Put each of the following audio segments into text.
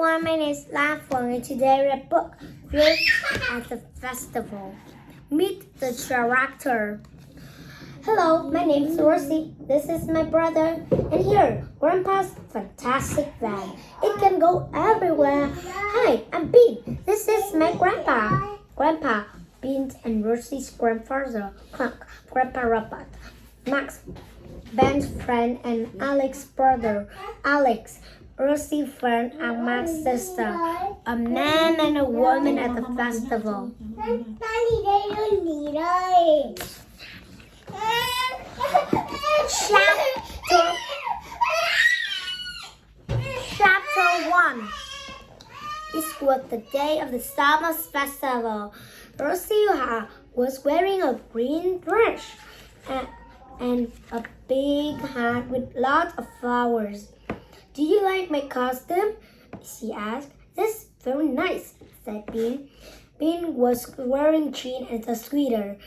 everyone, my name is Lafong and today I read a book read at the festival. Meet the director. Hello, my name is Rosie. This is my brother. And here, Grandpa's fantastic van. It can go everywhere. Hi, I'm Bean. This is my grandpa. Grandpa, Bean and Rosie's grandfather, Clunk, Grandpa Robot, Max, Ben's friend and Alex's brother, Alex, Rosie's friend and Max's sister, a man and a woman at the festival. Chapter 1. It was the day of the summer festival. Rosie was wearing a green dress and a big hat with lots of flowers. Do you like my costume? She asked. That's very nice, said Bean. Bean was wearing jeans and a sweater.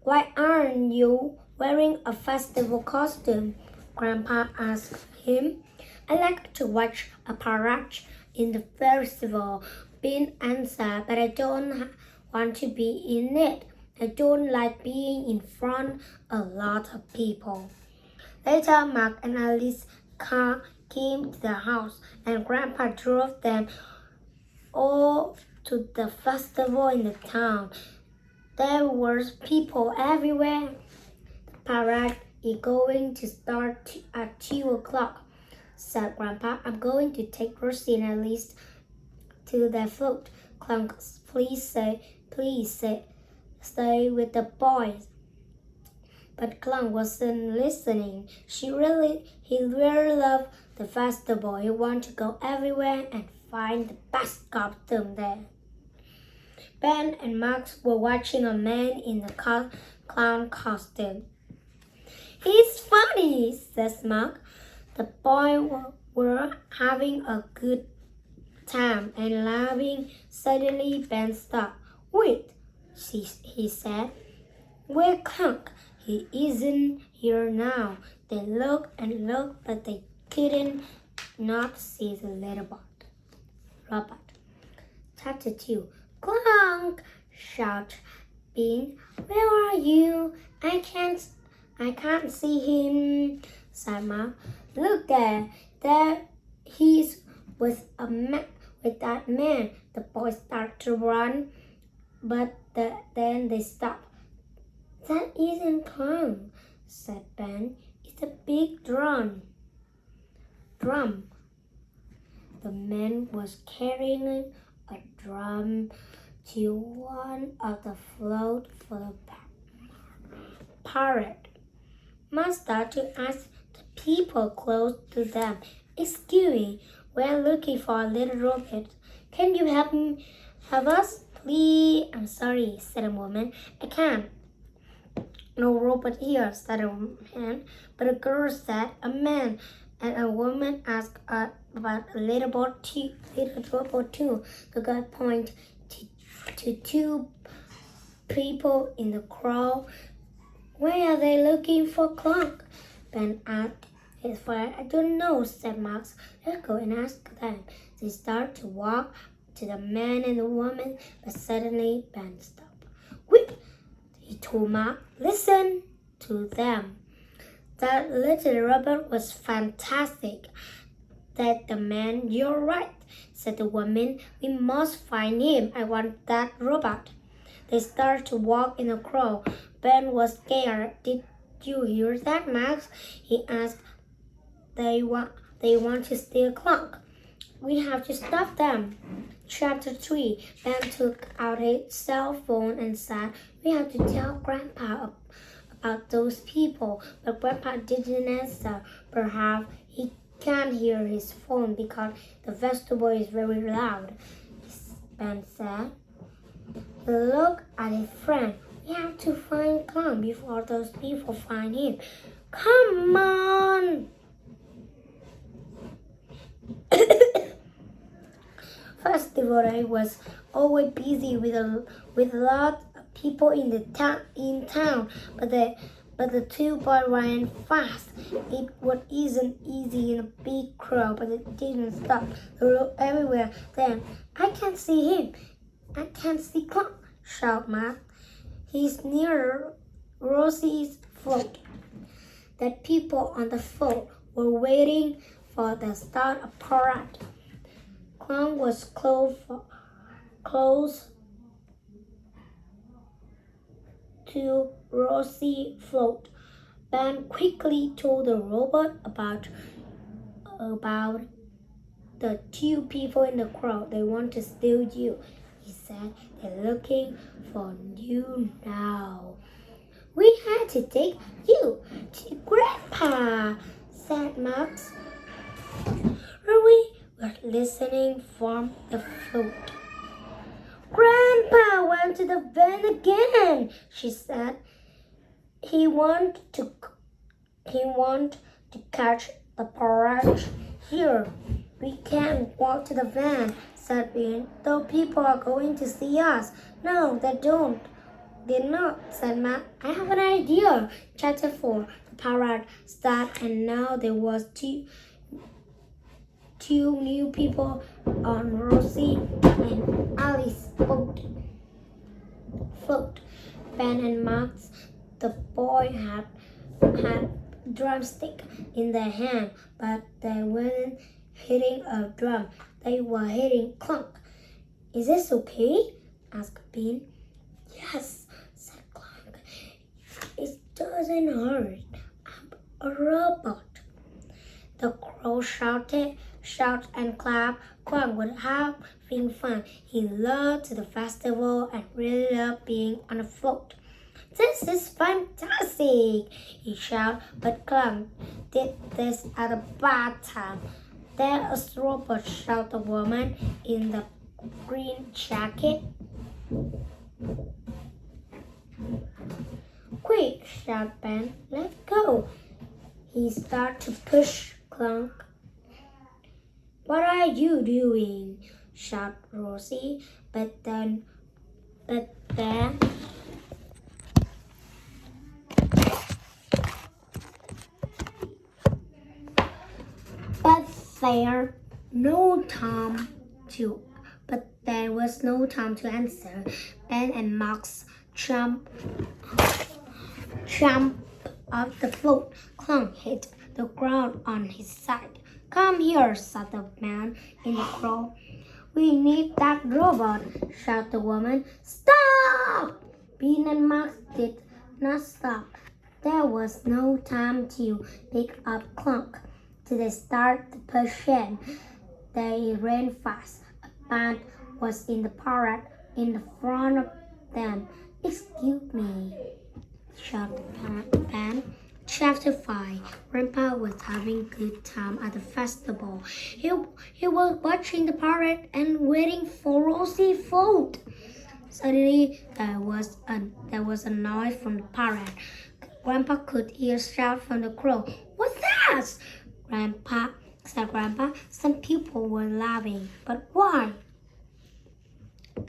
Why aren't you wearing a festival costume? Grandpa asked him. I like to watch a parade in the festival, Bean answered, but I don't want to be in it. I don't like being in front of a lot of people. Later, Mark and Alice's car came to the house, and Grandpa drove them all to the festival in the town. There were people everywhere. The parade is going to start at 2 o'clock, said Grandpa. I'm going to take Rosie and Alice to the float. Clunk, please stay with the boys. But Clunk wasn't listening. He really loved the festival. He wanted to go everywhere and find the best costume there. Ben and Max were watching a man in the clown costume. He's funny, says Mark. The boys were having a good time and laughing. Suddenly, Ben stopped. Wait, he said. Where's Clunk? He isn't here now. They looked and looked, but they couldn't not see the little robot. Chapter 2. Clunk! Shouted Bean. Where are you? I can't see him, said Mark. Look there. There he's with that man. The boys started to run, but then they stopped. That isn't Clunk, said Ben. It's a big drum. The man was carrying a drum to one of the float for the parade. Must start to ask the people close to them. Excuse me, we're looking for a little robot. Can you help us? Please. I'm sorry, said a woman. I can't. No robot here, said a man. But a girl said a man. And a woman asked about a little robot too. The girl pointed to two people in the crowd. Why are they looking for Clunk? Ben asked his friend. I don't know, said Max. Let's go and ask them. They start to walk to the man and the woman, but suddenly Ben stopped. Wait, he told Mark. Listen to them. That little robot was fantastic. Said the man. You're right, said the woman. We must find him. I want that robot. They started to walk in a crowd. Ben was scared. Did you hear that, Max? He asked. They want to steal Clunk. We have to stop them. Chapter 3. Ben took out his cell phone and said, we have to tell Grandpa about those people. But Grandpa didn't answer. Perhaps he can't hear his phone because the festival is very loud. Ben said. Look at his friend. We have to find Clunk before those people find him. Come on! Festival day was always busy with a lot of people in town, but but the two boys ran fast. It wasn't easy in a big crowd, but it didn't stop. They looked everywhere. Then, I can't see him. I can't see Clunk, shouted Max. He's near Rosie's float. The people on the float were waiting for the start of parade. Clunk was close to Rosie's float. Ben quickly told the robot about the two people in the crowd. They want to steal you, he said. They're looking for you now. We had to take you to Grandpa, said Max. Hurry, we're listening from the float. Grandpa went to the van again, she said. He want to catch the parade here. We can't walk to the van, said Ben. Though people are going to see us. No, they don't. They're not, said Matt. I have an idea. Chapter 4. The parade started, and now there was two new people on Rosie and Alice's float. Ben and Max, the boy had drumstick in their hand, but they weren't hitting a drum. They were hitting Clunk. Is this okay? asked Ben. Yes, said Clunk. It doesn't hurt. I'm a robot. The crow shouted and clapped. Clunk was having fun. He loved the festival and really loved being on a float. This is fantastic, he shouted, but Clunk did this at a bad time. There's a robot, shouted the woman in the green jacket. Quick, shouted Ben, let go. He started to push Clunk. What are you doing? shouted Rosie, but then there was no time to answer. Ben and Max jumped off the float. Clunk hit the ground on his side. Come here, said the man in the crowd. We need that robot, shouted the woman. Stop! Ben and Max did not stop. There was no time to pick up Clunk. They started to push in. They ran fast. A band was in the parade in the front of them. Excuse me, shouted the band. Chapter 5. Grandpa was having a good time at the festival. He was watching the parade and waiting for Rosie's float. Suddenly, there was a noise from the parade. Grandpa could hear a shout from the crowd. What's that? Grandpa, said Grandpa. Some people were laughing, but why?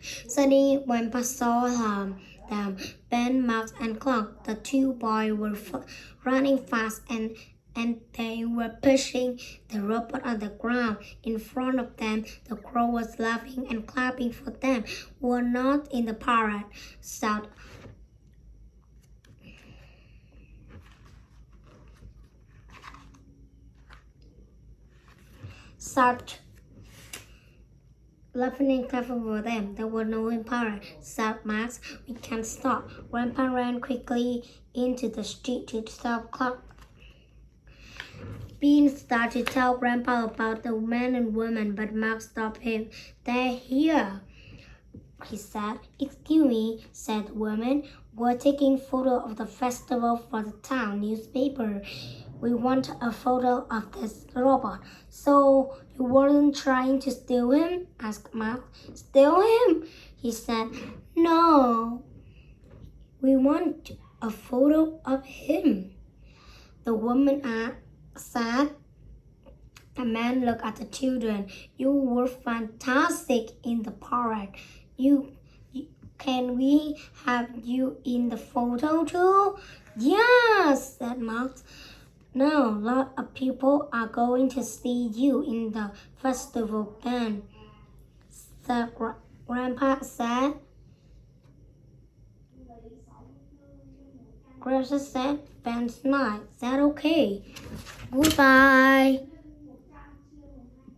Suddenly, Grandpa saw them. Ben, Max, and Clunk. The two boys were running fast and they were pushing the robot on the ground. In front of them, the crow was laughing and clapping for them who were not in the parade. Laughing and clapping for them. There were no in parade, said Max. We can't stop. Grandpa ran quickly into the street to stop Clunk. Ben started to tell Grandpa about the man and woman, but Max stopped him. They're here, he said. Excuse me, said the woman. We're taking photo of the festival for the town newspaper. We want a photo of this robot. So you weren't trying to steal him? asked Max. Steal him? He said. No. We want a photo of him. The woman said. The man looked at the children. You were fantastic in the parade. Can we have you in the photo too? Yes, said Max. Now, a lot of people are going to see you in the festival band. The grandpa said. Grandpa said, Ben smiled. Is that okay? Goodbye.